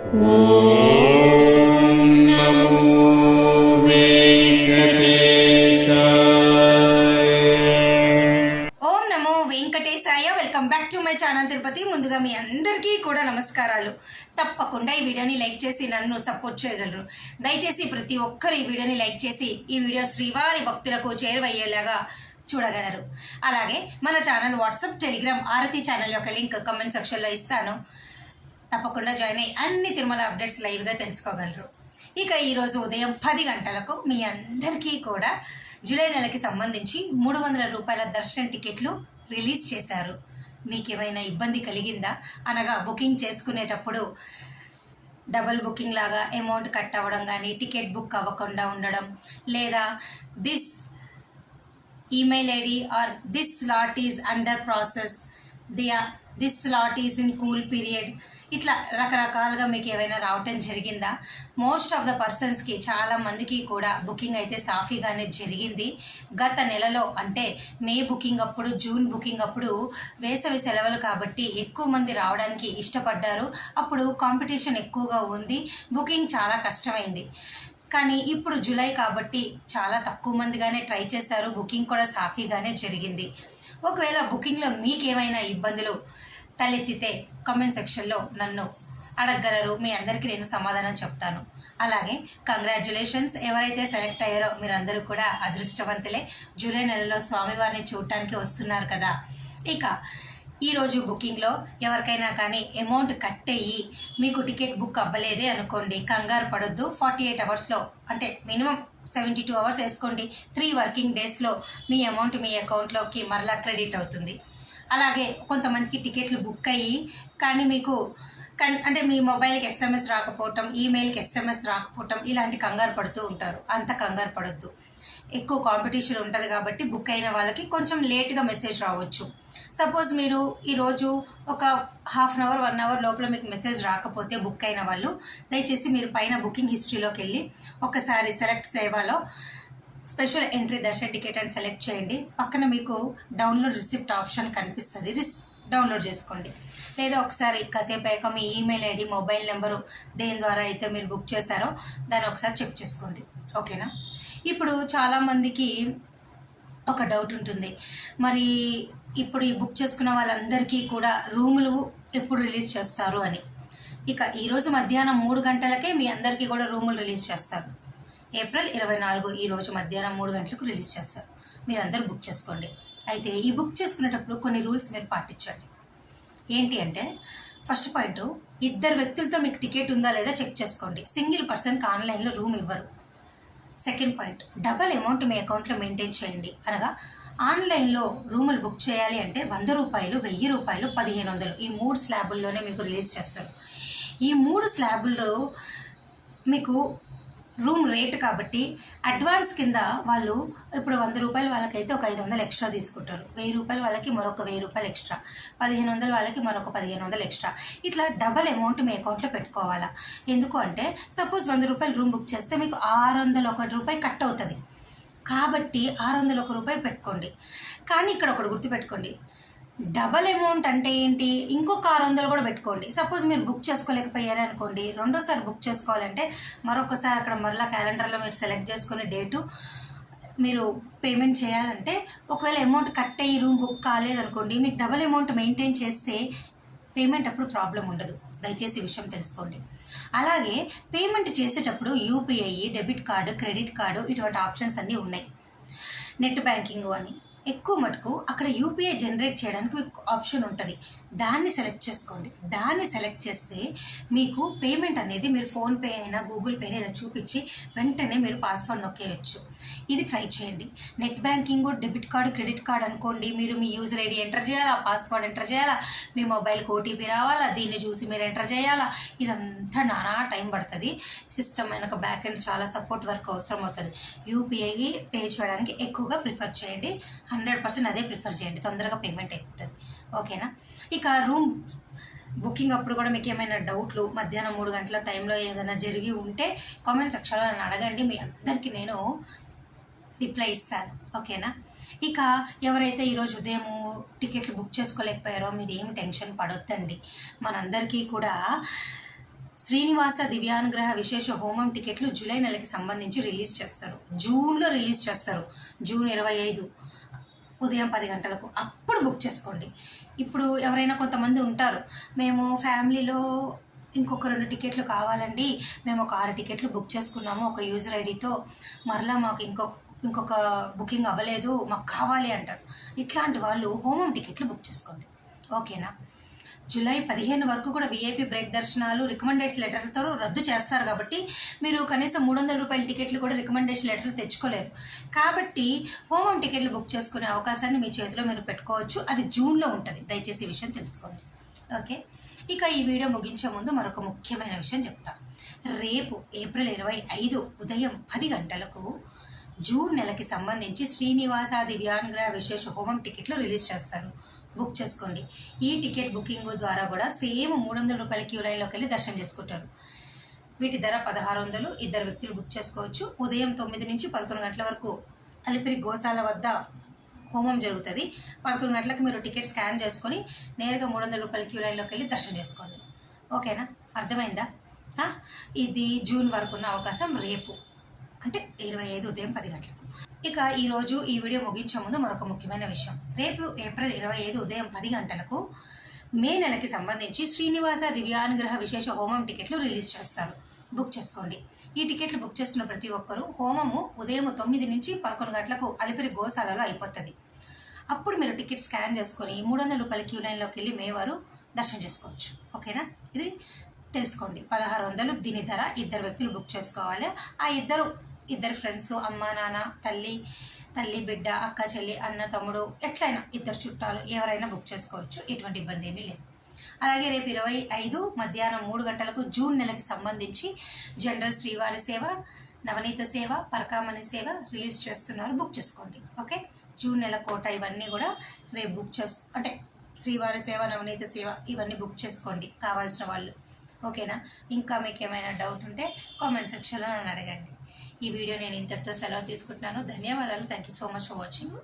Welcome back to my channel Tirupati. ముందుగా మీ అందరికీ కూడా నమస్కారాలు. తప్పకుండా ఈ వీడియోని లైక్ చేసి నన్ను సపోర్ట్ చేయగలరు. దయచేసి ప్రతి ఒక్కరు ఈ వీడియోని లైక్ చేసి ఈ వీడియో శ్రీవారి భక్తులకు చేరువయ్యేలాగా చూడగలరు. అలాగే మన ఛానల్ వాట్సాప్, టెలిగ్రామ్, ఆరతి ఛానల్ యొక్క లింక్ కామెంట్ సెక్షన్లో ఇస్తాను. తప్పకుండా జాయిన్ అయ్యి అన్ని తిరుమల అప్డేట్స్ లైవ్గా తెలుసుకోగలరు. ఇక ఈరోజు ఉదయం 10 గంటలకు మీ అందరికీ కూడా జూలై నెలకి సంబంధించి 300 రూపాయల దర్శన్ టికెట్లు రిలీజ్ చేశారు. మీకు ఏమైనా ఇబ్బంది కలిగిందా? అనగా బుకింగ్ చేసుకునేటప్పుడు డబుల్ బుకింగ్ లాగా అమౌంట్ కట్ అవ్వడం కానీ, టికెట్ బుక్ అవ్వకుండా ఉండడం, లేదా this email ID are this slot is under process, this slot is in cool period, ఇట్లా రకరకాలుగా మీకు ఏమైనా రావటం జరిగిందా? మోస్ట్ ఆఫ్ ద పర్సన్స్కి, చాలా మందికి కూడా బుకింగ్ అయితే సాఫీగానే జరిగింది. గత నెలలో అంటే మే బుకింగ్ అప్పుడు, జూన్ బుకింగ్ అప్పుడు వేసవి సెలవులు కాబట్టి ఎక్కువ మంది రావడానికి ఇష్టపడ్డారు. అప్పుడు కాంపిటీషన్ ఎక్కువగా ఉంది, బుకింగ్ చాలా కష్టమైంది. కానీ ఇప్పుడు జూలై కాబట్టి చాలా తక్కువ మందిగానే ట్రై చేశారు, బుకింగ్ కూడా సాఫీగానే జరిగింది. ఒకవేళ బుకింగ్లో మీకేమైనా ఇబ్బందులు తలెత్తితే కామెంట్ సెక్షన్లో నన్ను అడగగలరు. మీ అందరికీ నేను సమాధానం చెప్తాను. అలాగే కంగ్రాచ్యులేషన్స్, ఎవరైతే సెలెక్ట్ అయ్యారో మీరందరూ కూడా అదృష్టవంతులే. జూలై నెలలో స్వామివారిని చూడటానికి వస్తున్నారు కదా. ఇక ఈరోజు బుకింగ్లో ఎవరికైనా కానీ అమౌంట్ కట్ అయ్యి మీకు టికెట్ బుక్ అవ్వలేదే అనుకోండి, కంగారు పడొద్దు. 48 అవర్స్లో, అంటే మినిమం 72 అవర్స్ వేసుకోండి, 3 వర్కింగ్ డేస్లో మీ అమౌంట్ మీ అకౌంట్లోకి మరలా క్రెడిట్ అవుతుంది. అలాగే కొంతమందికి టికెట్లు బుక్ అయ్యి కానీ మీకు అంటే మీ మొబైల్కి ఎస్ఎంఎస్ రాకపోవటం, ఈమెయిల్కి ఎస్ఎంఎస్ రాకపోవటం, ఇలాంటి కంగారు పడుతూ ఉంటారు. అంత కంగారు పడొద్దు. ఎక్కువ కాంపిటీషన్ ఉంటుంది కాబట్టి బుక్ అయిన వాళ్ళకి కొంచెం లేట్గా మెసేజ్ రావచ్చు. సపోజ్ మీరు ఈరోజు ఒక హాఫ్ అన్ అవర్, 1 అవర్ లోపల మీకు మెసేజ్ రాకపోతే బుక్ అయిన వాళ్ళు దయచేసి మీరు పైన బుకింగ్ హిస్టరీలోకి వెళ్ళి ఒకసారి సెలెక్ట్ సేవాలో స్పెషల్ ఎంట్రీ దర్శన్ టికెట్ అని సెలెక్ట్ చేయండి. పక్కన మీకు డౌన్లోడ్ రిసిప్ట్ ఆప్షన్ కనిపిస్తుంది, డౌన్లోడ్ చేసుకోండి. లేదా ఒకసారి కాసేపు అయ్యాక మీ ఈమెయిల్ ఐడి, మొబైల్ నెంబరు దేని ద్వారా అయితే మీరు బుక్ చేశారో దాన్ని ఒకసారి చెక్ చేసుకోండి. ఓకేనా? ఇప్పుడు చాలామందికి ఒక డౌట్ ఉంటుంది, మరి ఇప్పుడు ఈ బుక్ చేసుకున్న వాళ్ళందరికీ కూడా రూములు ఎప్పుడు రిలీజ్ చేస్తారు అని. ఇక ఈరోజు మధ్యాహ్నం 3 గంటలకే మీ అందరికీ కూడా రూములు రిలీజ్ చేస్తారు. ఏప్రిల్ 24 ఈరోజు మధ్యాహ్నం 3 గంటలకు రిలీజ్ చేస్తారు. మీరందరూ బుక్ చేసుకోండి. అయితే ఈ బుక్ చేసుకునేటప్పుడు కొన్ని రూల్స్ మీరు పాటించండి. ఏంటి అంటే, ఫస్ట్ పాయింట్, 2 వ్యక్తులతో మీకు టికెట్ ఉందా లేదా చెక్ చేసుకోండి. సింగిల్ పర్సన్కి ఆన్లైన్లో రూమ్ ఇవ్వరు. సెకండ్ పాయింట్, డబల్ అమౌంట్ మీ అకౌంట్లో మెయింటైన్ చేయండి. అనగా ఆన్లైన్లో రూములు బుక్ చేయాలి అంటే 100 రూపాయలు, 1000 రూపాయలు, 1500 ఈ 3 స్లాబుల్లోనే మీకు రిలీజ్ చేస్తారు. ఈ 3 స్లాబుల్లో మీకు రూమ్ రేట్ కాబట్టి అడ్వాన్స్ కింద వాళ్ళు ఇప్పుడు 100 రూపాయలు వాళ్ళకైతే ఒక 500 ఎక్స్ట్రా తీసుకుంటారు, 1000 రూపాయలు వాళ్ళకి మరొక 1000 రూపాయలు ఎక్స్ట్రా, 1500 వాళ్ళకి మరొక 1500 ఎక్స్ట్రా, ఇట్లా డబల్ అమౌంట్ మీ అకౌంట్లో పెట్టుకోవాలా. ఎందుకు అంటే సపోజ్ 100 రూపాయలు రూమ్ బుక్ చేస్తే మీకు 601 రూపాయి కట్ అవుతుంది. కాబట్టి 601 రూపాయి పెట్టుకోండి. కానీ ఇక్కడ ఒకటి గుర్తుపెట్టుకోండి, డబల్ అమౌంట్ అంటే ఏంటి, ఇంకొక 600 కూడా పెట్టుకోండి. సపోజ్ మీరు బుక్ చేసుకోలేకపోయారు అనుకోండి, రెండోసారి బుక్ చేసుకోవాలంటే మరొకసారి అక్కడ మరలా క్యాలెండర్లో మీరు సెలెక్ట్ చేసుకునే డేటు మీరు పేమెంట్ చేయాలంటే, ఒకవేళ అమౌంట్ కట్ అయ్యి రూమ్ బుక్ కాలేదనుకోండి, మీకు డబల్ అమౌంట్ మెయింటైన్ చేస్తే పేమెంట్ అప్పుడు ప్రాబ్లం ఉండదు. దయచేసి ఈ విషయం తెలుసుకోండి. అలాగే పేమెంట్ చేసేటప్పుడు UPI, debit card, credit card ఇటువంటి ఆప్షన్స్ అన్నీ ఉన్నాయి. నెట్ బ్యాంకింగ్ అని ఎక్కువ మటుకు అక్కడ యూపీఐ జనరేట్ చేయడానికి మీకు ఆప్షన్ ఉంటుంది, దాన్ని సెలెక్ట్ చేసుకోండి. దాన్ని సెలెక్ట్ చేస్తే మీకు పేమెంట్ అనేది మీరు ఫోన్పే అయినా గూగుల్ పే అయినా చూపించి వెంటనే మీరు పాస్వర్డ్ నొక్కేయచ్చు. ఇది ట్రై చేయండి. Net banking, debit card, credit card అనుకోండి, మీరు మీ యూజర్ ఐడి ఎంటర్ చేయాలా, పాస్వర్డ్ ఎంటర్ చేయాలా, మీ మొబైల్కి ఓటీపీ రావాలా, దీన్ని చూసి మీరు ఎంటర్ చేయాలా, ఇదంతా నానా టైం పడుతుంది. సిస్టమ్ వెనక బ్యాక్ ఎండ్ చాలా సపోర్ట్ వర్క్ అవసరం అవుతుంది. యూపీఐ పే చేయడానికి ఎక్కువగా ప్రిఫర్ చేయండి. 100% అదే ప్రిఫర్ చేయండి, తొందరగా పేమెంట్ అయిపోతుంది. ఓకేనా? ఇక రూమ్ బుకింగ్ అప్పుడు కూడా మీకు ఏమైనా డౌట్లు, మధ్యాహ్నం 3 గంటల టైంలో ఏదైనా జరిగి ఉంటే కామెంట్ సెక్షన్లో నన్ను అడగండి, మీ అందరికీ నేను రిప్లై ఇస్తాను. ఓకేనా? ఇక ఎవరైతే ఈరోజు ఉదయం టికెట్లు బుక్ చేసుకోలేకపోయారో మీరు ఏం టెన్షన్ పడొద్దండి. మనందరికీ కూడా శ్రీనివాస దివ్యానుగ్రహ విశేష హోమం టికెట్లు జూలై నెలకి సంబంధించి రిలీజ్ చేస్తారు. జూన్లో రిలీజ్ చేస్తారు. జూన్ 25 ఉదయం 10 గంటలకు. అప్పుడు బుక్ చేసుకోండి. ఇప్పుడు ఎవరైనా కొంతమంది ఉంటారు, మేము ఫ్యామిలీలో ఇంకొక 2 టికెట్లు కావాలండి, మేము ఒక 6 టికెట్లు బుక్ చేసుకున్నాము ఒక యూజర్ ఐడితో, మరలా మాకు ఇంకొక బుకింగ్ అవ్వలేదు, మాకు కావాలి అంటారు. ఇట్లాంటి వాళ్ళు హోమం టికెట్లు బుక్ చేసుకోండి. ఓకేనా? జూలై 15 వరకు కూడా వీఐపీ బ్రేక్ దర్శనాలు రికమెండేషన్ లెటర్లతో రద్దు చేస్తారు కాబట్టి మీరు కనీసం 300 రూపాయల టికెట్లు కూడా రికమెండేషన్ లెటర్లు తెచ్చుకోలేరు. కాబట్టి హోమం టికెట్లు బుక్ చేసుకునే అవకాశాన్ని మీ చేతిలో మీరు పెట్టుకోవచ్చు. అది జూన్లో ఉంటుంది. దయచేసి ఈ విషయం తెలుసుకోండి. ఓకే, ఇక ఈ వీడియో ముగించే ముందు మరొక ముఖ్యమైన విషయం చెప్తాను. రేపు ఏప్రిల్ 25 ఉదయం 10 గంటలకు జూన్ నెలకి సంబంధించి శ్రీనివాస దివ్యానుగ్రహ విశేష హోమం టికెట్లు రిలీజ్ చేస్తారు. బుక్ చేసుకోండి. ఈ టికెట్ బుకింగ్ ద్వారా కూడా సేమ్ 300 రూపాయల క్యూ లైన్లోకి వెళ్ళి దర్శనం చేసుకుంటారు. వీటి ధర 1600. 2 వ్యక్తులు బుక్ చేసుకోవచ్చు. ఉదయం 9 నుంచి 11 గంటల వరకు అలిపిరి గోశాల వద్ద హోమం జరుగుతుంది. 11 గంటలకు మీరు టికెట్ స్కాన్ చేసుకొని నేరుగా 300 రూపాయల క్యూ లైన్లోకి వెళ్ళి దర్శనం చేసుకోండి. ఓకేనా? అర్థమైందా? ఇది జూన్ వరకు ఉన్న అవకాశం రేపు, అంటే 25 ఉదయం 10 గంటలకు. ఇక ఈరోజు ఈ వీడియో ముగించే ముందు మరొక ముఖ్యమైన విషయం. రేపు ఏప్రిల్ 25 ఉదయం 10 గంటలకు మే నెలకి సంబంధించి శ్రీనివాస దివ్యానుగ్రహ విశేష హోమం టికెట్లు రిలీజ్ చేస్తారు. బుక్ చేసుకోండి. ఈ టికెట్లు బుక్ చేసుకున్న ప్రతి ఒక్కరూ హోమము ఉదయం 9 నుంచి 11 గంటలకు అలిపిరి గోశాలలో అయిపోతుంది. అప్పుడు మీరు టికెట్ స్కాన్ చేసుకొని 300 రూపాయల క్యూ లైన్లోకి వెళ్ళి మే వారు దర్శనం చేసుకోవచ్చు. ఓకేనా? ఇది తెలుసుకోండి. 1600 దీని ధర. 2 వ్యక్తులు బుక్ చేసుకోవాలి. ఆ ఇద్దరు ఫ్రెండ్స్, అమ్మ నాన్న, తల్లి బిడ్డ, అక్క చెల్లి, అన్న తమ్ముడు, ఎట్లయినా 2 చుట్టాలు ఎవరైనా బుక్ చేసుకోవచ్చు. ఎటువంటి ఇబ్బంది ఏమీ లేదు. అలాగే రేపు 25 మధ్యాహ్నం 3 గంటలకు జూన్ నెలకి సంబంధించి జనరల్ శ్రీవారి సేవ, నవనీత సేవ, పరకామణి సేవ రిలీజ్ చేస్తున్నారు. బుక్ చేసుకోండి. ఓకే, జూన్ నెల కోట ఇవన్నీ కూడా రేపు బుక్ అంటే శ్రీవారి సేవ, నవనీత సేవ ఇవన్నీ బుక్ చేసుకోండి కావాల్సిన వాళ్ళు. ఓకేనా? ఇంకా మీకు ఏమైనా డౌట్ ఉంటే కామెంట్ సెక్షన్లో నన్ను అడగండి. ఈ వీడియో నేను ఇంతటితో సెలవు తీసుకుంటున్నాను. ధన్యవాదాలు. Thank you so much for watching.